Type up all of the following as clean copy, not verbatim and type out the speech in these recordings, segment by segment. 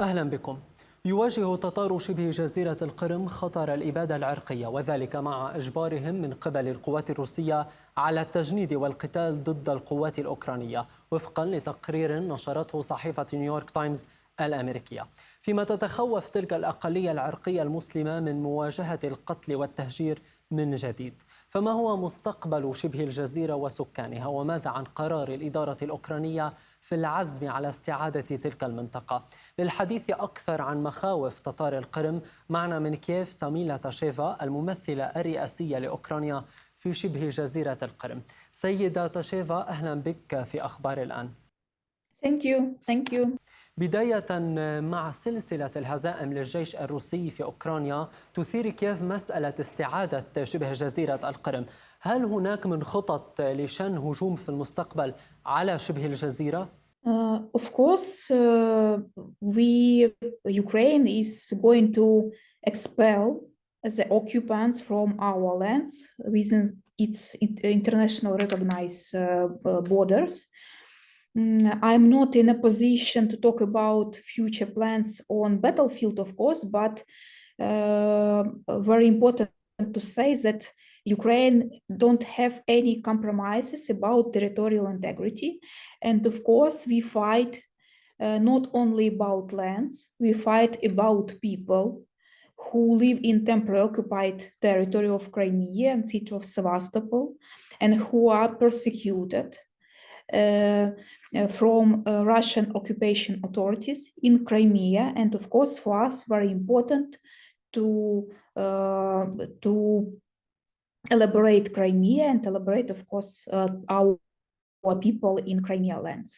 أهلا بكم. يواجه تتار شبه جزيرة القرم خطر الإبادة العرقية، وذلك مع إجبارهم من قبل القوات الروسية على التجنيد والقتال ضد القوات الأوكرانية، وفقا لتقرير نشرته صحيفة نيويورك تايمز الأمريكية. فيما تتخوف تلك الأقلية العرقية المسلمة من مواجهة القتل والتهجير من جديد. فما هو مستقبل شبه الجزيرة وسكانها؟ وماذا عن قرار الإدارة الأوكرانية في العزم على استعادة تلك المنطقة؟ للحديث أكثر عن مخاوف تتار القرم معنا من كييف تاميلا تاشيفا، الممثلة الرئاسية لأوكرانيا في شبه جزيرة القرم. سيدة تاشيفا، أهلا بك في أخبار الآن. Thank you. بداية، مع سلسلة الهزائم للجيش الروسي في أوكرانيا تثير كييف مسألة استعادة شبه جزيرة القرم. هل هناك من خطط لشن هجوم في المستقبل على شبه الجزيرة؟ Of course, Ukraine is going to expel the occupants from our lands within its international recognized borders. I'm not in a position to talk about future plans on battlefield, of course, but very important to say that Ukraine don't have any compromises about territorial integrity. And of course, we fight not only about lands, we fight about people who live in temporarily occupied territory of Crimea and city of Sevastopol, and who are persecuted from Russian occupation authorities in Crimea. And of course, for us, very important to elaborate Crimea and elaborate, of course, our people in Crimea lands.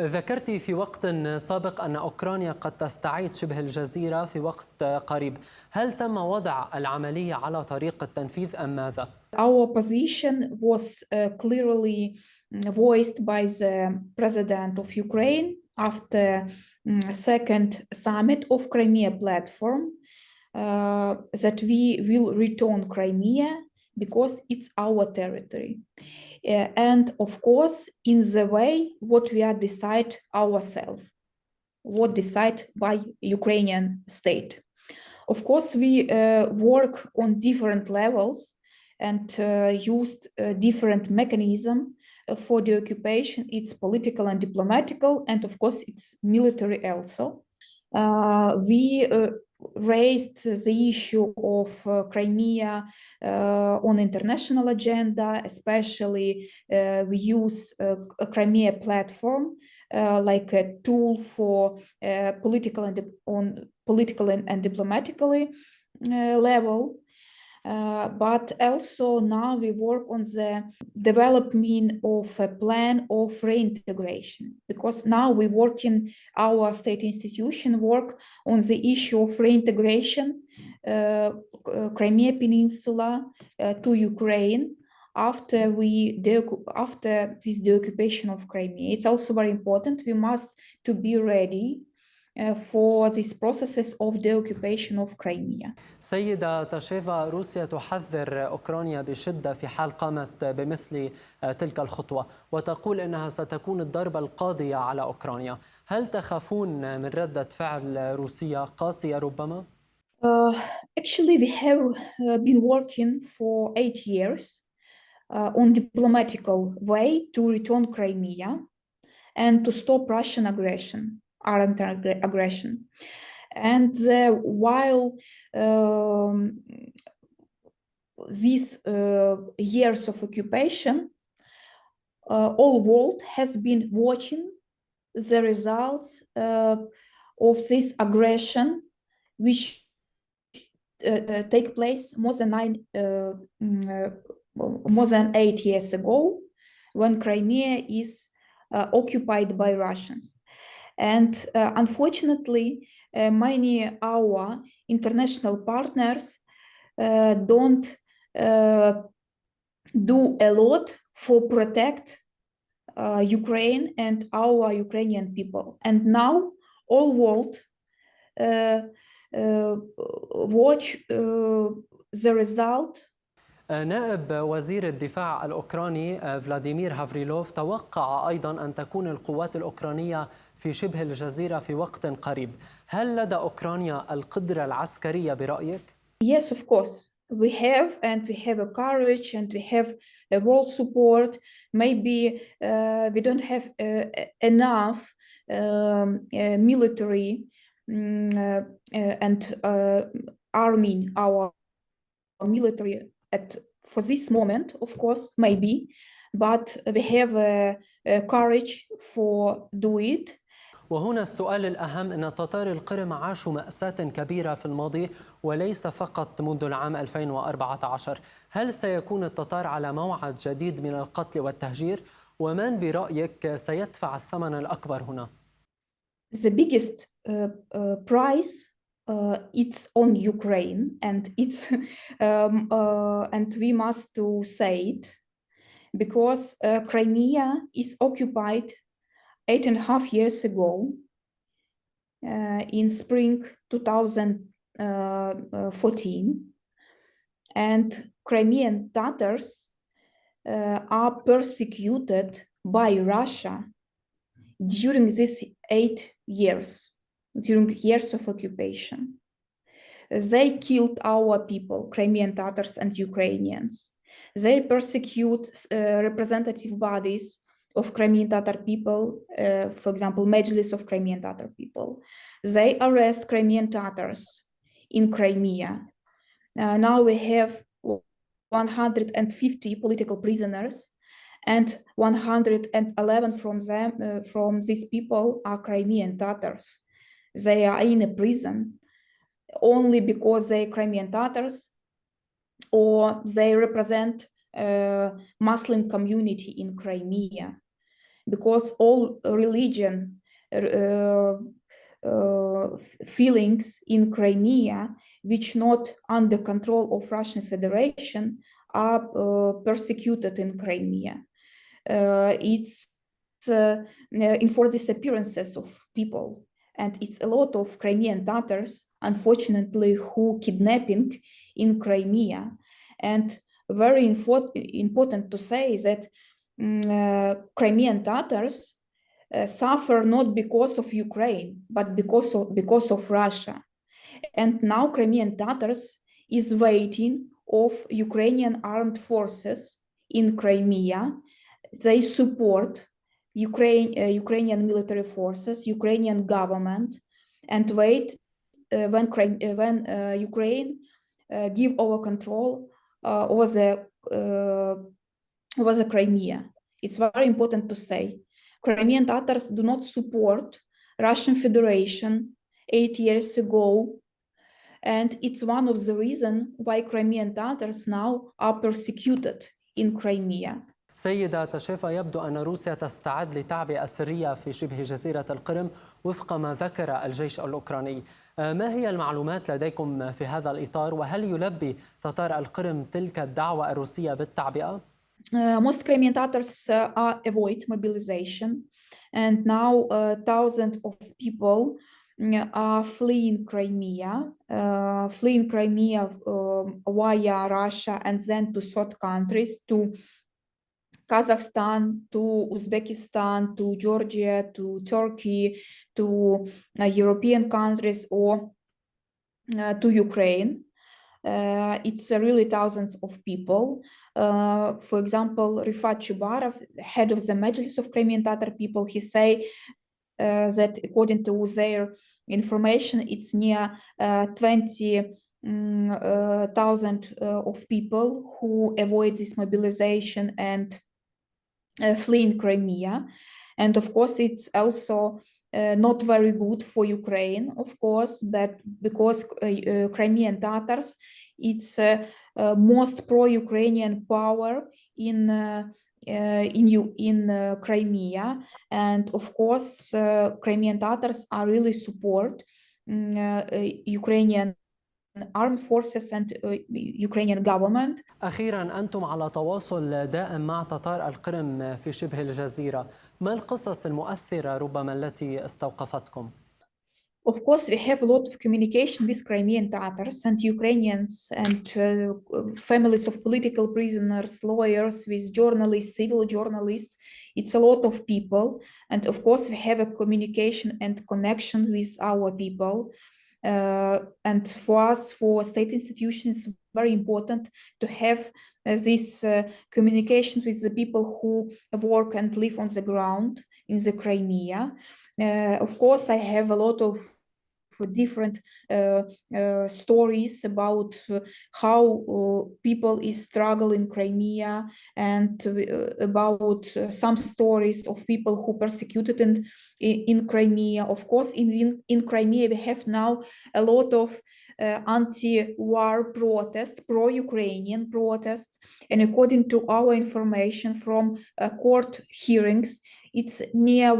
ذكرت في وقت سابق أن أوكرانيا قد تستعيد شبه الجزيرة في وقت قريب. هل تم وضع العملية على طريق التنفيذ أم ماذا؟ Our position was clearly voiced by the President of Ukraine after second summit of Crimea platform that we will return Crimea because it's our territory. And of course, in the way what we are decide ourselves, what decide by Ukrainian state. Of course, we work on different levels and used different mechanism for the occupation. It's political and diplomatical, and of course, it's military also. We raised the issue of Crimea on international agenda, especially we use a Crimea platform like a tool for political and diplomatically level. But also now we work on the development of a plan of reintegration, because now we work in our state institution work on the issue of reintegration Crimea Peninsula to Ukraine after this deoccupation of Crimea. It's also very important. We must to be ready for these processes of the occupation of Crimea. سيدة تاشيفا، روسيا تحذر أوكرانيا بشدة في حال قامت بمثل تلك الخطوة، وتقول إنها ستكون الضربة القاضية على أوكرانيا. هل تخافون من ردة فعل روسية قاسية ربما؟ Actually, we have been working for 8 years on diplomatical way to return Crimea and to stop Russian aggression. And while these years of occupation, all world has been watching the results of this aggression, which take place more than 8 years ago, when Crimea is occupied by Russians. And unfortunately, many our international partners don't do a lot for protect Ukraine and our Ukrainian people. And now all world watch the result. نائب وزير الدفاع الأوكراني فلاديمير هافريلوف توقع أيضا أن تكون القوات الأوكرانية في شبه الجزيرة في وقت قريب. هل لدى أوكرانيا القدرة العسكرية برأيك؟ Yes, of course. We have a courage and we have a world support. Maybe we don't have enough military and arming our military for this moment, of course, maybe, but we have a courage for do it. وهنا السؤال الأهم، أن تتار القرم عاشوا مأساة كبيرة في الماضي وليس فقط منذ العام 2014. هل سيكون التتار على موعد جديد من القتل والتهجير؟ ومن برأيك سيدفع الثمن الأكبر هنا؟ The biggest price it's on Ukraine, and it's and we must to say it because Crimea is occupied 8.5 years ago in spring 2014, and Crimean Tatars are persecuted by Russia during these 8 years, during years of occupation. They killed our people, Crimean Tatars and Ukrainians. They persecute representative bodies of Crimean Tatar people, for example, Majlis of Crimean Tatar people. They arrest Crimean Tatars in Crimea. Now we have 150 political prisoners, and 111 from these people are Crimean Tatars. They are in a prison only because they're Crimean Tatars or they represent Muslim community in Crimea, because all religion feelings in Crimea, which not under control of Russian Federation, are persecuted in Crimea. It's enforced disappearances of people, and it's a lot of Crimean Tatars, unfortunately, who kidnapping in Crimea. And very important to say that Crimean Tatars suffer not because of Ukraine, but because of Russia. And now Crimean Tatars is waiting of Ukrainian armed forces in Crimea. They support Ukrainian military forces, Ukrainian government, and wait when Ukraine give over control over the Crimea. It's very important to say. Crimean Tatars do not support Russian Federation 8 years ago, and it's one of the reasons why Crimean Tatars now are persecuted in Crimea. سيدة تشيفا، يبدو أن روسيا تستعد لتعبئة سرية في شبه جزيرة القرم وفق ما ذكر الجيش الأوكراني. ما هي المعلومات لديكم في هذا الإطار، وهل يلبي تتار القرم تلك الدعوة الروسية بالتعبئة؟ Most Crimean Tatars avoid mobilization, and now thousands of people are fleeing Crimea via Russia and then to third countries, to Kazakhstan, to Uzbekistan, to Georgia, to Turkey, to European countries, or to Ukraine. It's really thousands of people. For example, Rifat Chubarov, head of the Majlis of Crimean Tatar people, he say that according to their information, it's near 20,000 of people who avoid this mobilization and flee in Crimea. And of course, it's also not very good for Ukraine, of course, but because Crimean Tatars, it's most pro-Ukrainian power in Crimea, and of course, Crimean Tatars are really support Ukrainian armed forces and Ukrainian government. أخيراً، أنتم على تواصل دائم مع تتار القرم في شبه الجزيرة. ما القصص المؤثرة ربما التي استوقفتكم؟ Of course, we have a lot of communication with Crimean Tatars and Ukrainians and families of political prisoners, lawyers, with journalists, civil journalists. It's a lot of people. And of course, we have a communication and connection with our people. And for us, for state institutions, it's very important to have this communication with the people who work and live on the ground in the Crimea. Of course, I have a lot of different stories about how people is struggling in Crimea, and about some stories of people who persecuted in Crimea. Of course, in Crimea we have now a lot of anti-war protests, pro-Ukrainian protests, and according to our information from court hearings, it's near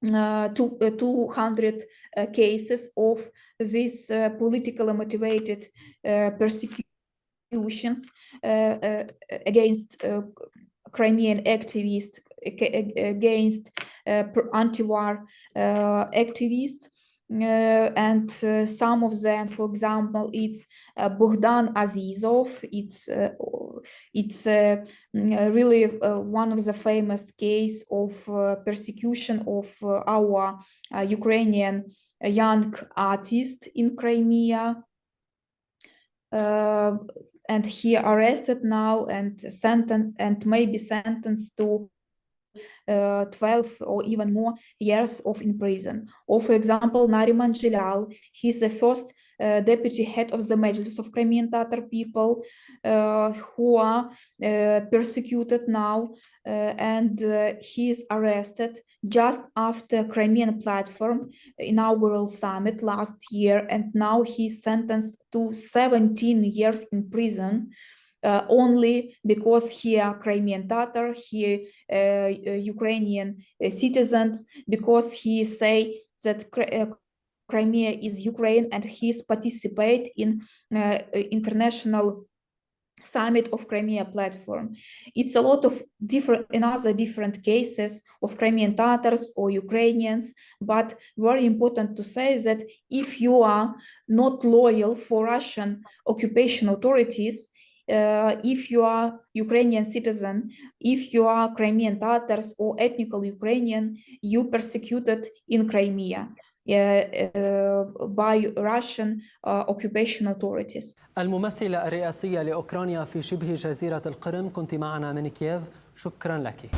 200 cases of these politically motivated persecutions against Crimean activists, against anti-war activists. And some of them, for example, it's Bogdan Azizov. It's really one of the famous case of persecution of our Ukrainian young artist in Crimea. And he arrested now and sentenced and may be sentenced to 12 or even more years of in prison. Or for example, Nariman Jilal, he's the first deputy head of the Majlis of Crimean Tatar people who are persecuted now, and he is arrested just after Crimean Platform inaugural summit last year, and now he's sentenced to 17 years in prison. Only because he are Crimean Tatar, he Ukrainian citizens, because he say that Crimea is Ukraine, and he's participate in international summit of Crimea platform. It's a lot of different cases of Crimean Tatars or Ukrainians, but very important to say that if you are not loyal for Russian occupation authorities, if you are Ukrainian citizen, if you are Crimean Tatars or ethnical Ukrainian, you persecuted in Crimea by Russian occupation authorities. الممثلة الرئاسية لأوكرانيا في شبه جزيرة القرم، كنت معنا من كييف، شكرا لك.